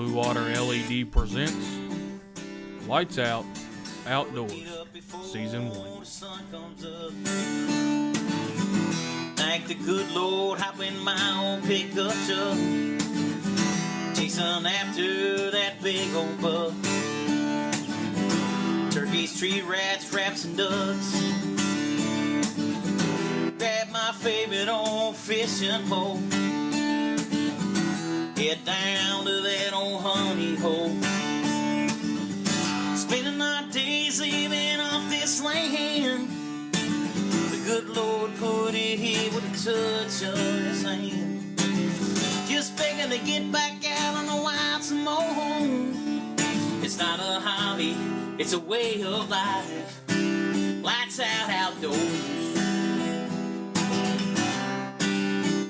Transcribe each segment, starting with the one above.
Blue Water LED presents Lights Out Outdoors, Season 1. Thank the good Lord, hop in my own pickup truck, chasing after that big old buck. Turkeys, tree rats, raps, and ducks. Grab my favorite old fishing pole, head down to that old honey hole. Spending our days living off this land. The good Lord put it here with a touch of his hand. Just begging to get back out on the wild some more. It's not a hobby, it's a way of life. Lights out outdoors.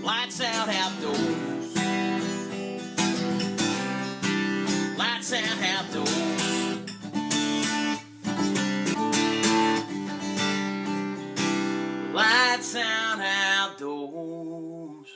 Lights out outdoors. Lights out outdoors. Lights out outdoors.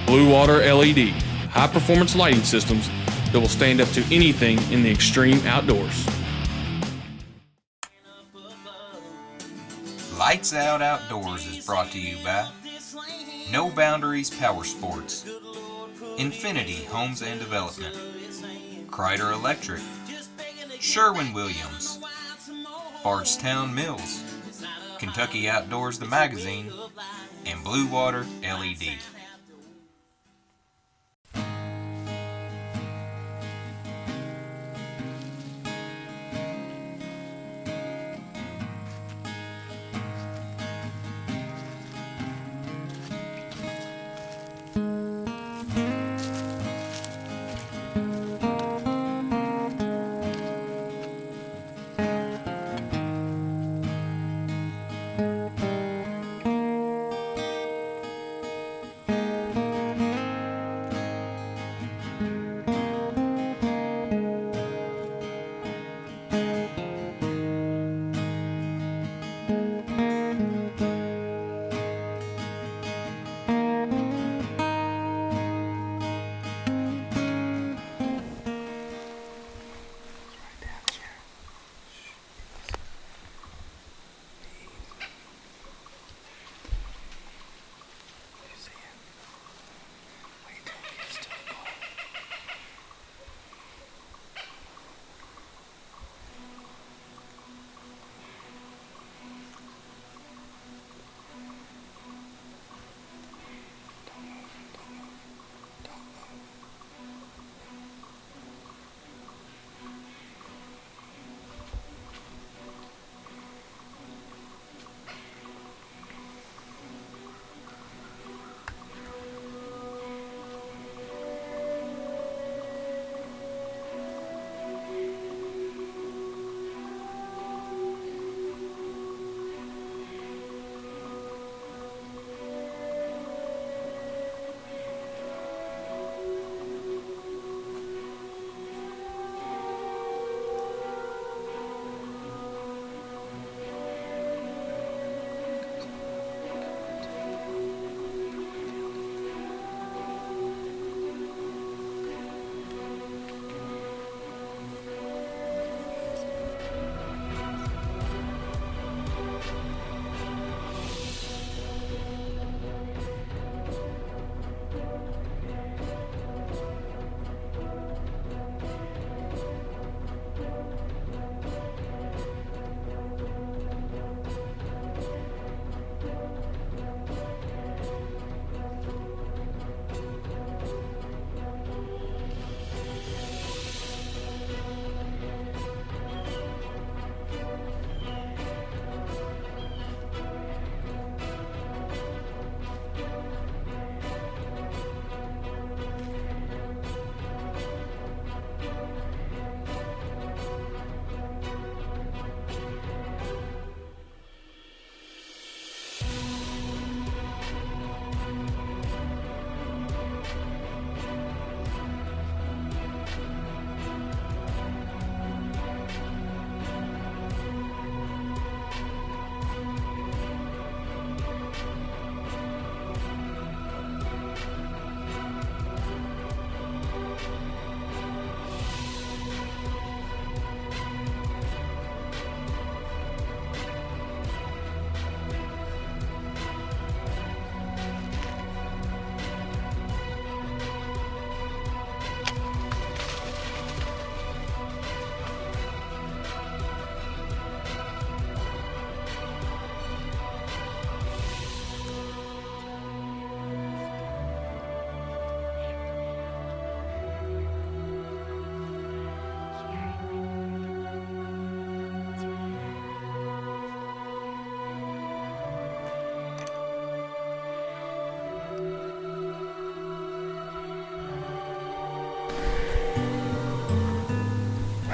Blue Water LED, high-performance lighting systems that will stand up to anything in the extreme outdoors. Lights Out Outdoors is brought to you by No Boundaries Power Sports, Infinity Homes and Development, Kreider Electric, Sherwin-Williams, Bardstown Mills, Kentucky Outdoors the Magazine, and Blue Water LED.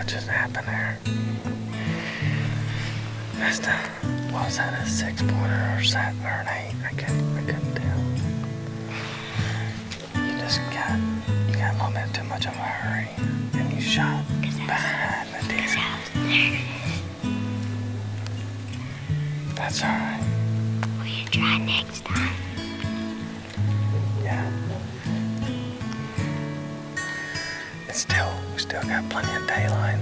what just happened there? That's the, what was that, a 6-pointer or an 8? I couldn't tell. You got a little bit too much of a hurry, and you shot behind the deer. That's all right. Will you try next time? Yeah. We still got plenty of daylight.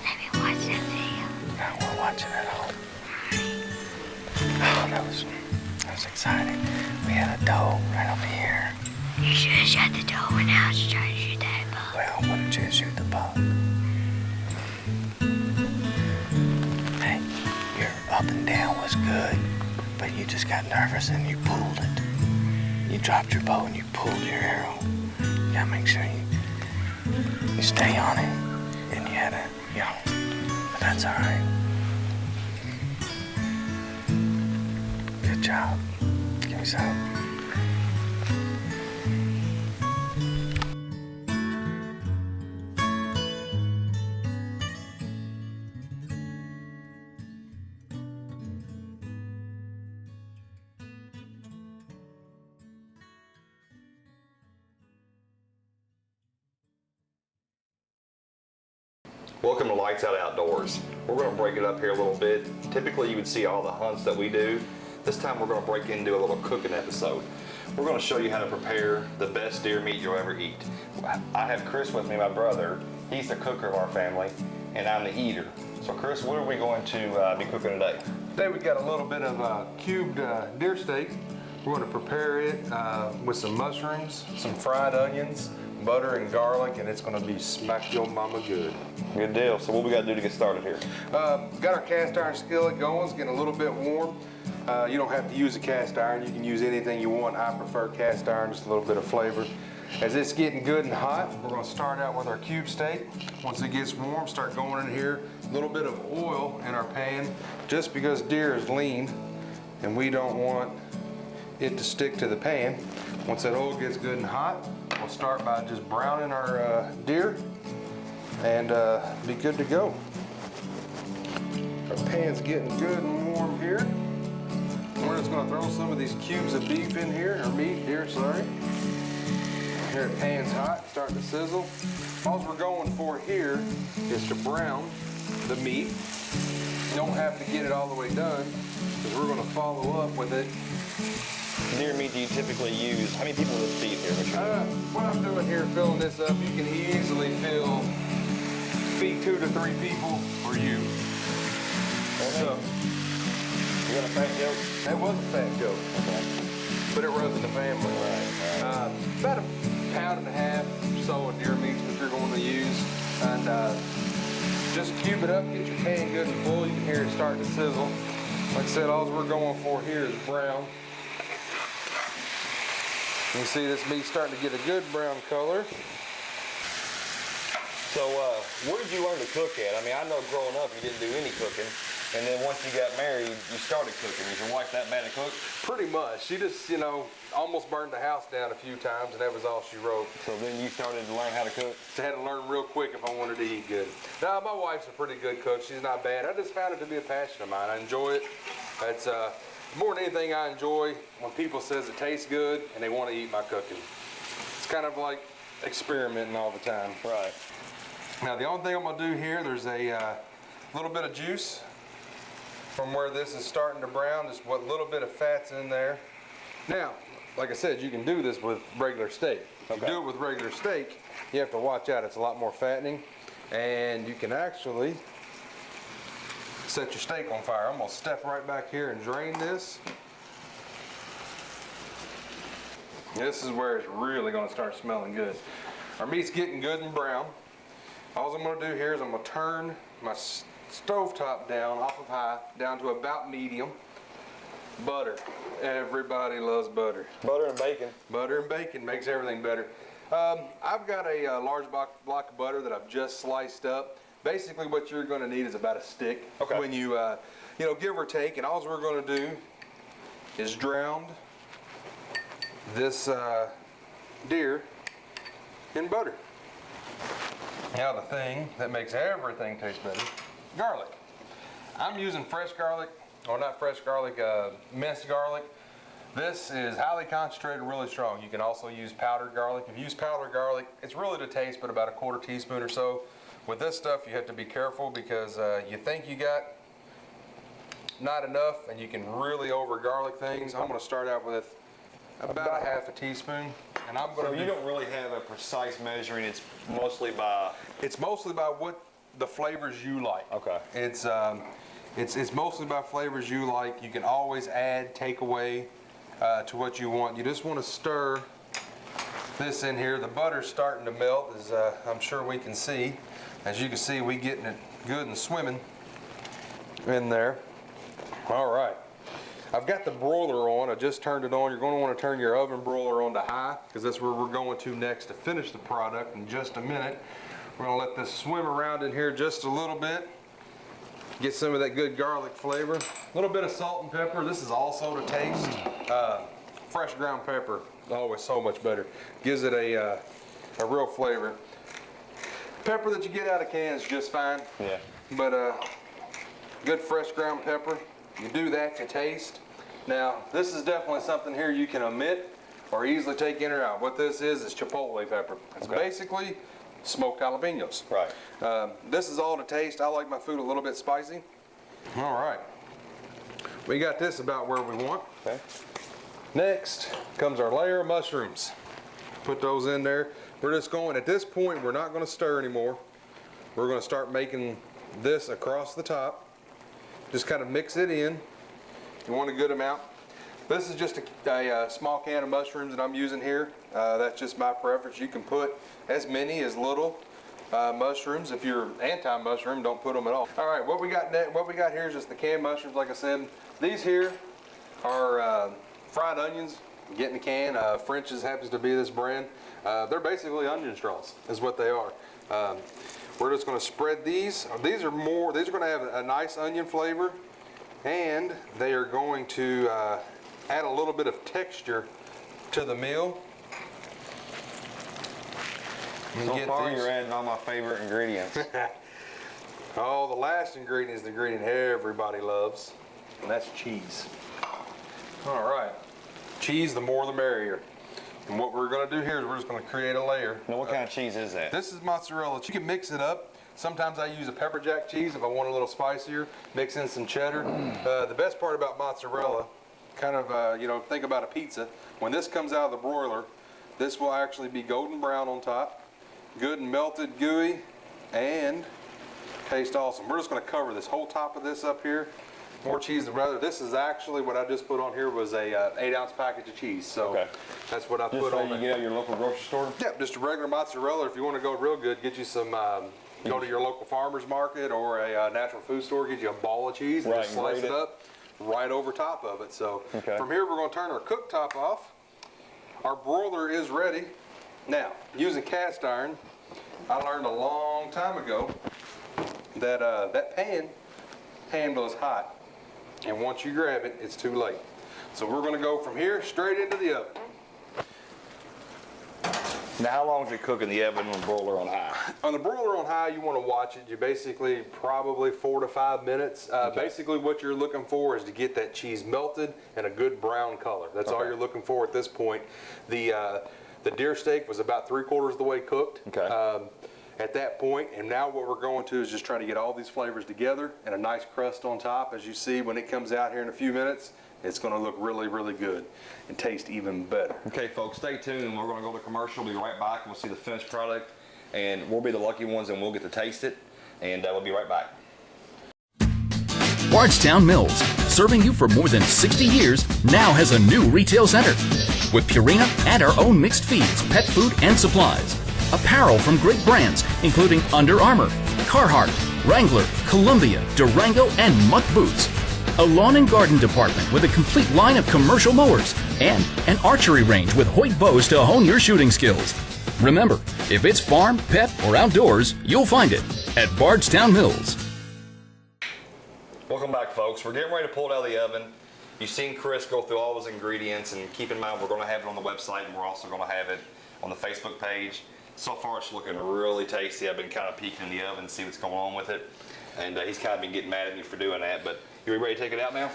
Let me watch that video. Now we're watching it all. Oh, that was exciting. We had a doe right over here. You should have shut the door when I was trying to shoot that buck. Well, why don't you shoot the buck? Hey, your up and down was good, but you just got nervous and you pulled it. You dropped your bow and you pulled your arrow. You gotta make sure you stay on it. And you had to, but that's all right. Good job. Give me some. Welcome to Lights Out Outdoors. We're going to break it up here a little bit. Typically you would see all the hunts that we do. This time we're going to break into a little cooking episode. We're going to show you how to prepare the best deer meat you'll ever eat. I have Chris with me, my brother. He's the cooker of our family, and I'm the eater. So Chris, what are we going to be cooking today? Today we've got a little bit of cubed deer steak. We're going to prepare it with some mushrooms, some fried onions, butter and garlic, and it's going to be smack your mama good. Good deal. So what we got to do to get started here? Got our cast iron skillet going. It's getting a little bit warm. You don't have to use a cast iron. You can use anything you want. I prefer cast iron, just a little bit of flavor. As it's getting good and hot, we're going to start out with our cube steak. Once it gets warm, start going in here. A little bit of oil in our pan, just because deer is lean and we don't want it to stick to the pan. Once that oil gets good and hot, we'll start by just browning our deer and be good to go. Our pan's getting good and warm here. We're just going to throw some of these cubes of beef in here, or deer, sorry. Here the pan's hot, starting to sizzle. All we're going for here is to brown the meat. You don't have to get it all the way done, because we're going to follow up with it. Deer meat do you typically use? How many people does feed here? What I'm doing here, filling this up, you can easily feed 2 to 3 people or you. So, you got a fat joke? That was a fat joke. Okay. But it runs in the family. Right. About a pound and a half or so of deer meats that you're going to use. And just cube it up, get your pan good and full. You can hear it starting to sizzle. Like I said, all we're going for here is brown. You can see this meat starting to get a good brown color. So, where did you learn to cook at? I mean, I know growing up you didn't do any cooking, and then once you got married, you started cooking. Was your wife that bad at cook? Pretty much. She just, almost burned the house down a few times, and that was all she wrote. So then you started to learn how to cook? I had to learn real quick if I wanted to eat good. Now, my wife's a pretty good cook. She's not bad. I just found it to be a passion of mine. I enjoy it. It's more than anything I enjoy when people says it tastes good and they want to eat my cooking. It's kind of like experimenting all the time. Right. Now the only thing I'm going to do here, there's a little bit of juice from where this is starting to brown, just what little bit of fat's in there. Now, like I said, you can do this with regular steak. If you do it with regular steak, you have to watch out. It's a lot more fattening, and you can actually set your steak on fire. I'm going to step right back here and drain this. This is where it's really going to start smelling good. Our meat's getting good and brown. All I'm going to do here is I'm going to turn my stovetop down off of high, down to about medium. Butter. Everybody loves butter. Butter and bacon. Butter and bacon makes everything better. I've got a large block of butter that I've just sliced up. Basically what you're going to need is about a stick. Okay. When you, give or take, and all we're going to do is drown this deer in butter. Now the thing that makes everything taste better, garlic. I'm using fresh garlic, or not fresh garlic, minced garlic. This is highly concentrated, really strong. You can also use powdered garlic. If you use powdered garlic, it's really to taste, but about a 1/4 teaspoon or so. With this stuff, you have to be careful because you think you got not enough, and you can really over garlic things. I'm going to start out with about a 1/2 teaspoon, and I'm going to. So you don't really have a precise measuring. It's mostly by. It's mostly by what the flavors you like. Okay. It's mostly by flavors you like. You can always add, take away to what you want. You just want to stir this in here. The butter's starting to melt, as I'm sure we can see. As you can see, we getting it good and swimming in there. All right. I've got the broiler on. I just turned it on. You're going to want to turn your oven broiler on to high because that's where we're going to next to finish the product in just a minute. We're going to let this swim around in here just a little bit. Get some of that good garlic flavor. A little bit of salt and pepper. This is also to taste. Fresh ground pepper is always so much better. Gives it a real flavor. Pepper that you get out of cans is just fine. Yeah. But good fresh ground pepper. You do that to taste. Now, this is definitely something here you can omit or easily take in or out. What this is chipotle pepper. It's basically smoked jalapenos. Right. This is all to taste. I like my food a little bit spicy. All right. We got this about where we want. Okay. Next comes our layer of mushrooms. Put those in there. We're just going, at this point, we're not going to stir anymore. We're going to start making this across the top. Just kind of mix it in. You want a good amount. This is just a small can of mushrooms that I'm using here. That's just my preference. You can put as many as little mushrooms. If you're anti-mushroom, don't put them at all. All right, what we got here is just the canned mushrooms, like I said. These here are fried onions. Get in the can. French's happens to be this brand. They're basically onion straws, is what they are. We're just going to spread these. These are going to have a nice onion flavor, and they are going to add a little bit of texture to the meal. So far, you're adding all my favorite ingredients. Oh, the last ingredient is the ingredient everybody loves, and that's cheese. All right. Cheese, the more the merrier. And what we're going to do here is we're just going to create a layer. Now, what kind of cheese is that? This is mozzarella. You can mix it up. Sometimes I use a pepper jack cheese if I want a little spicier. Mix in some cheddar. The best part about mozzarella, kind of, think about a pizza. When this comes out of the broiler, this will actually be golden brown on top. Good and melted, gooey, and taste awesome. We're just going to cover this whole top of this up here. More cheese than rather. This is actually what I just put on here was a 8-ounce package of cheese. So that's what I put on. You get at your local grocery store? Yep, just a regular mozzarella. If you want to go real good, get you some. Go to your local farmer's market or a natural food store. Get you a ball of cheese and just slice it up right over top of it. So from here, we're going to turn our cooktop off. Our broiler is ready. Now, using cast iron, I learned a long time ago that that pan handle is hot. And once you grab it, it's too late. So we're going to go from here straight into the oven. Now, how long does it cook in the oven on the broiler on high? On the broiler on high, you want to watch it. You basically probably 4 to 5 minutes. Basically, what you're looking for is to get that cheese melted and a good brown color. That's all you're looking for at this point. The deer steak was about 3/4 of the way cooked. At that point, and now what we're going to is just trying to get all these flavors together and a nice crust on top. As you see, when it comes out here in a few minutes, it's going to look really, really good and taste even better. Okay, folks, stay tuned. We're going to go to commercial. We'll be right back. We'll see the finished product, and we'll be the lucky ones, and we'll get to taste it, and we'll be right back. Bardstown Mills, serving you for more than 60 years, now has a new retail center with Purina and our own mixed feeds, pet food, and supplies. Apparel from great brands, including Under Armour, Carhartt, Wrangler, Columbia, Durango, and Muck Boots. A lawn and garden department with a complete line of commercial mowers and an archery range with Hoyt bows to hone your shooting skills. Remember, if it's farm, pet, or outdoors, you'll find it at Bardstown Mills. Welcome back, folks. We're getting ready to pull it out of the oven. You've seen Chris go through all his ingredients, and keep in mind we're going to have it on the website, and we're also going to have it on the Facebook page. So far it's looking really tasty. I've been kind of peeking in the oven to see what's going on with it. And he's kind of been getting mad at me for doing that, but you ready to take it out now?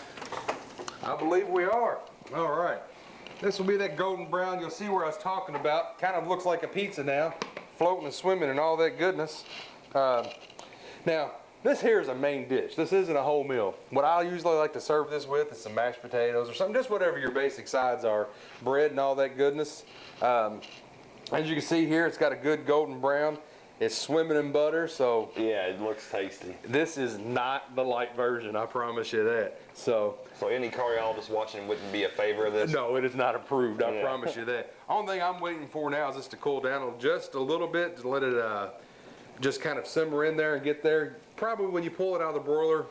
I believe we are. All right. This will be that golden brown. You'll see where I was talking about. Kind of looks like a pizza now, floating and swimming and all that goodness. Now, this here is a main dish. This isn't a whole meal. What I usually like to serve this with is some mashed potatoes or something, just whatever your basic sides are, bread and all that goodness. As you can see here, it's got a good golden brown. It's swimming in butter, so Yeah, it looks tasty. this is not the light version, I promise you that. So any cardiologist watching wouldn't be a favor of this? no, it is not approved, I Yeah. promise you that. Only thing I'm waiting for now is just to cool down just a little bit, to let it just kind of simmer in there and get there. Probably when you pull it out of the broiler,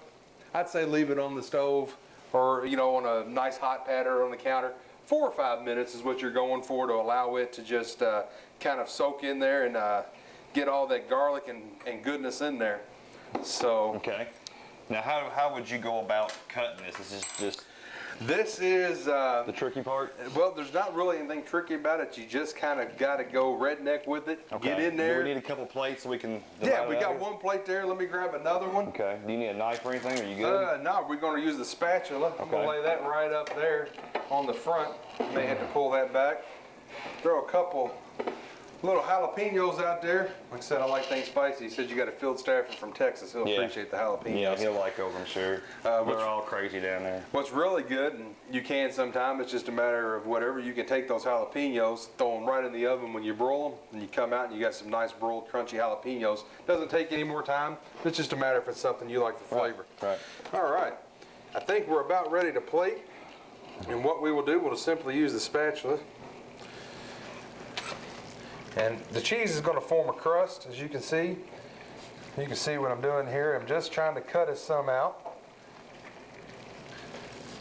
I'd say leave it on the stove or, on a nice hot pad or on the counter. 4 or 5 minutes is what you're going for to allow it to just kind of soak in there and get all that garlic and goodness in there. So Okay. Now, how would you go about cutting this? This is just this is the tricky part? well, there's not really anything tricky about it. You just kind of got to go redneck with it. Okay. Get in there. Do we need a couple plates so we can Yeah, divide we it got out here? one plate there. Let me grab another one. Okay. Do you need a knife or anything? Are you good? No, we're going to use the spatula. I'm going Okay. to lay that right up there on the front. May have to pull that back. Throw a couple little jalapenos out there. Like I said, I like things spicy. He said you got a field staffer from Texas. He'll Yeah. appreciate the jalapenos. Yeah, he'll like those, I'm sure. which- They're all crazy down there. What's really good, and you can sometime, it's just a matter of whatever, you can take those jalapenos, throw them right in the oven when you broil them, and you come out and you got some nice broiled crunchy jalapenos. Doesn't take any more time. It's just a matter if it's something you like the flavor. Right. All right. I think we're about ready to plate. And what we will do, we'll just simply use the spatula. And the cheese is going to form a crust, as you can see. You can see what I'm doing here. I'm just trying to cut us some out.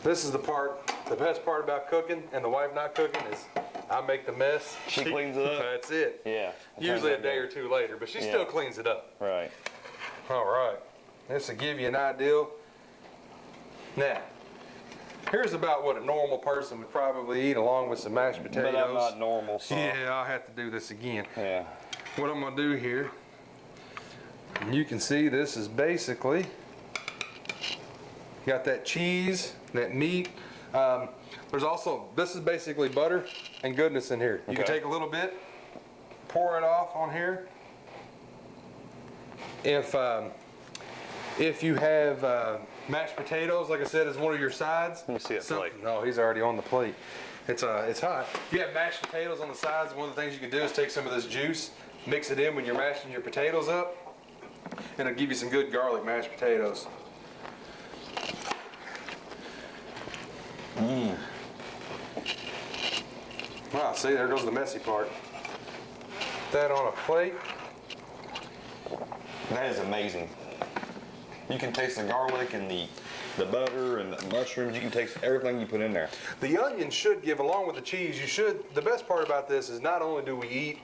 This is the best part about cooking and the wife not cooking is I make the mess. She cleans it up? That's it. Yeah. Usually a day or two later, but she still cleans it up. Right. All right. This will give you an idea. Now, here's about what a normal person would probably eat along with some mashed potatoes. But I'm not normal, so. Yeah, I'll have to do this again. Yeah. What I'm gonna do here, and you can see this is basically, got that cheese, that meat. There's also, this is basically butter and goodness in here. You can Okay. take a little bit, pour it off on here. If you have mashed potatoes, like I said, as one of your sides. Let me see that plate. No, he's already on the plate. It's hot. If you have mashed potatoes on the sides, one of the things you can do is take some of this juice, mix it in when you're mashing your potatoes up, and it'll give you some good garlic mashed potatoes. Wow, see, there goes the messy part. Put that on a plate. That is amazing. You can taste the garlic and the butter and the mushrooms. You can taste everything you put in there. The onion should give, along with the cheese, the best part about this is not only do we eat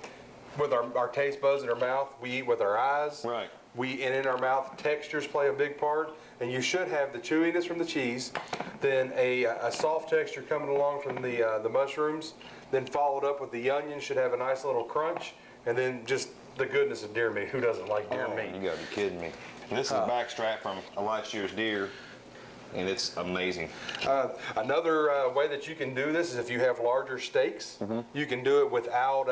with our taste buds in our mouth, we eat with our eyes. Right. And in our mouth, textures play a big part. And you should have the chewiness from the cheese, then a soft texture coming along from the mushrooms, then followed up with the onion should have a nice little crunch, and then just the goodness of deer meat. Who doesn't like deer meat? You gotta be kidding me. And this is a backstrap from a last year's deer, and it's amazing. Another way that you can do this is if you have larger steaks, you can do it without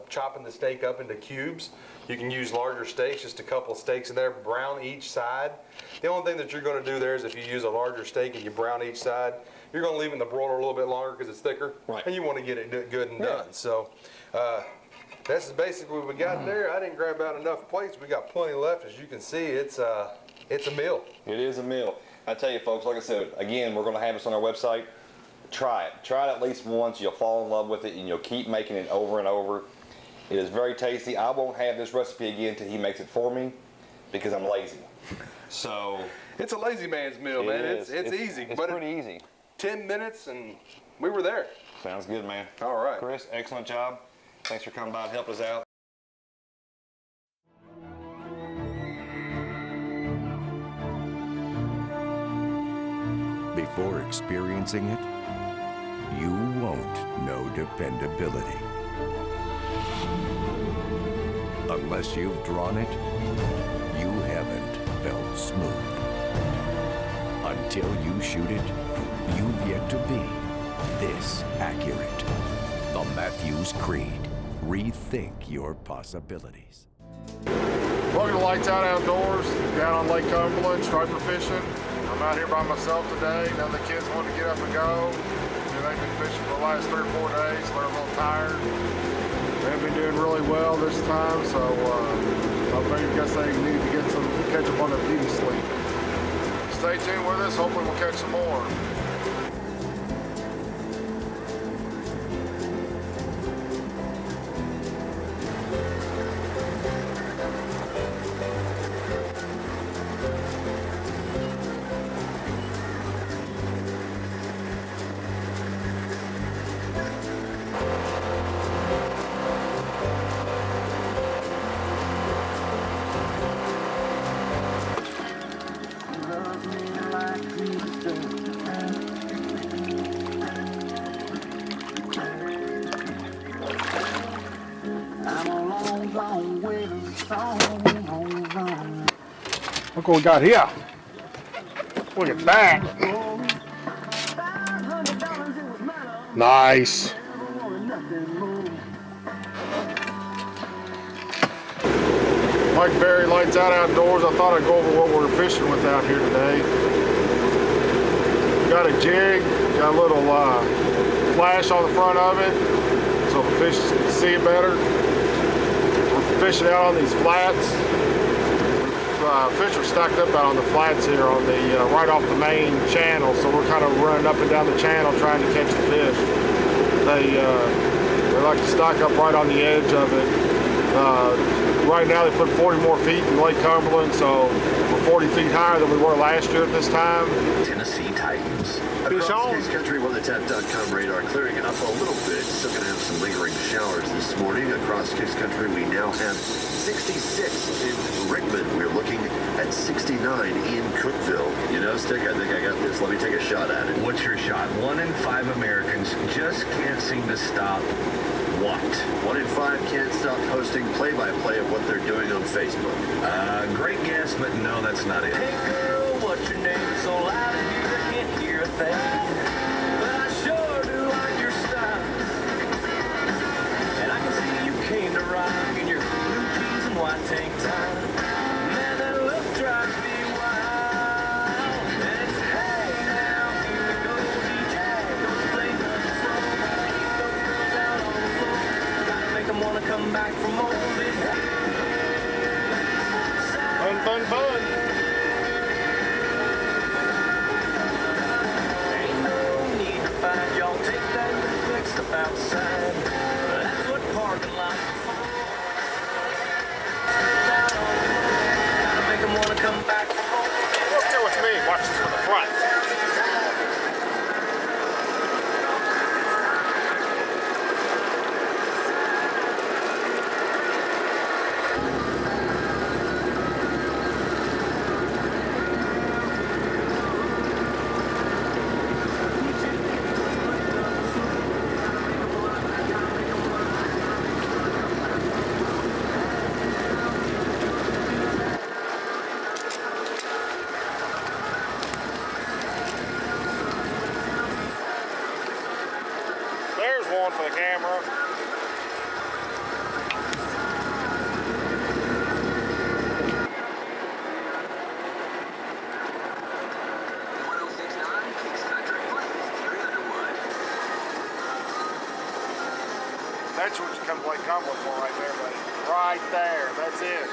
chopping the steak up into cubes. You can use larger steaks, just a couple of steaks in there, brown each side. The only thing that you're going to do there is if you use a larger steak and you brown each side, you're going to leave it in the broiler a little bit longer because it's thicker, Right. and you want to get it good and done. So this is basically what we got there. I didn't grab out enough plates. We got plenty left. As you can see, it's a meal. It is a meal. I tell you, folks, like I said, again, we're gonna have this on our website. Try it. Try it at least once. You'll fall in love with it, and you'll keep making it over and over. It is very tasty. I won't have this recipe again until he makes it for me because I'm lazy. So It's a lazy man's meal, man. It's easy. It's but pretty easy. 10 minutes and we were there. Sounds good, man. All right. Chris, excellent job. Thanks for coming by and helping us out. Before experiencing it, you won't know dependability. Unless you've drawn it, you haven't felt smooth. Until you shoot it, you've yet to be this accurate. The Matthews Creed. Rethink your possibilities. Welcome to Lights Out Outdoors, down on Lake Cumberland, striper fishing. I'm out here by myself today. None of the kids want to get up and go. They've been fishing for the last 3 or 4 days. They're a little tired. They've been doing really well this time, so I guess they need to catch up on their beauty sleep. Stay tuned with us. Hopefully we'll catch some more. Look what we got here. Look at that. Nice. Mike Berry, Lights Out Outdoors. I thought I'd go over what we're fishing with out here today. Got a jig, got a little flash on the front of it so the fish can see it better. We're fishing out on these flats. Fish are stacked up out on the flats here on the right off the main channel, so we're kind of running up and down the channel trying to catch the fish. They like to stack up right on the edge of it. Right now they put 40 more feet in Lake Cumberland, so we're 40 feet higher than we were last year at this time. Tennessee Titans. Across Case Country, WeatherTech.com radar clearing it up a little bit. Still going to have some lingering showers this morning. Across Case Country, we now have 66 in Rickman. We're looking at 69 in Cookeville. You know, Stick, I think I got this. Let me take a shot at it. What's your shot? 1 in 5 Americans just can't seem to stop what? 1 in 5 can't stop posting play-by-play of what they're doing on Facebook. Great guess, but no, that's not it. Hey girl, what's your name? It's so loud in here, I can't hear a thing. But I sure do like your style. And I can see you came to rock in your blue jeans and white tank top. Man, that look drives me wild. And it's hey now, here we go, DJ. Don't play nothing slow. Keep those girls out on the floor. Gotta make them wanna come back for more. Fun, fun, fun. Ain't no need to fight, y'all take that quick stuff outside. That's what parking lots are for. Gotta make them wanna come back for more. Look here with me, watch this from the front. There's one for the camera. That's what you come play Cumberland for right there, buddy. Right there, that's it.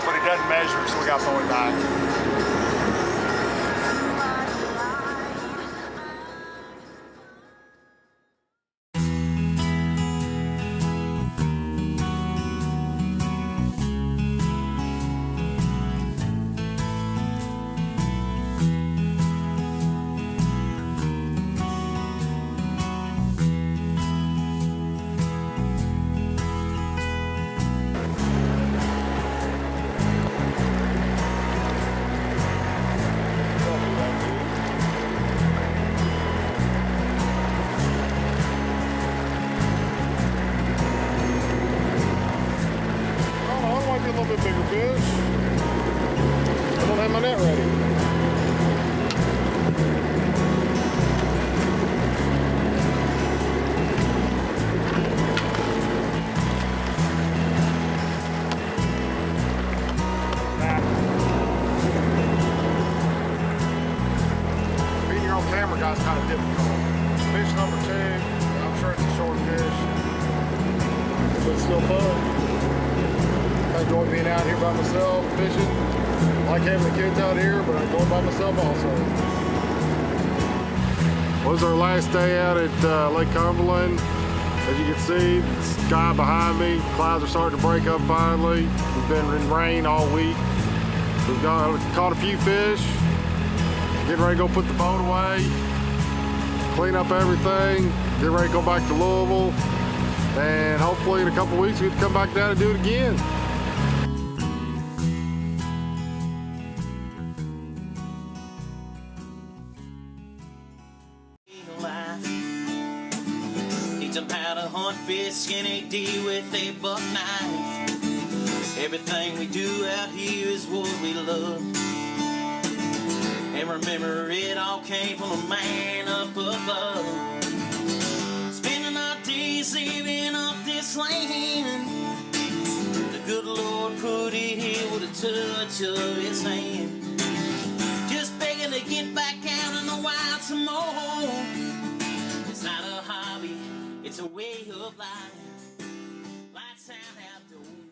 But it doesn't measure, so we got to throw it back. Maybe a little bit bigger fish. I don't have my net ready. Being your own camera guy's kind of difficult. Fish number 2. I'm sure it's a short fish, but it's still fun. I enjoy being out here by myself, fishing. I like having the kids out here, but I enjoy by myself also. Well, this is our last day out at Lake Cumberland. As you can see, the sky behind me, clouds are starting to break up finally. We've been in rain all week. We've caught a few fish. Getting ready to go put the boat away, clean up everything, get ready to go back to Louisville. And hopefully in a couple weeks we can come back down and do it again. Teach them how to hunt fish, skin a deer with a buck knife. Everything we do out here is what we love. And remember, it all came from a man up above. Spending our days living off this land. The good Lord put it here with a touch of his hand. Just begging to get back out in the wild some more. It's not a hobby, it's a way of life. Lights out outdoors.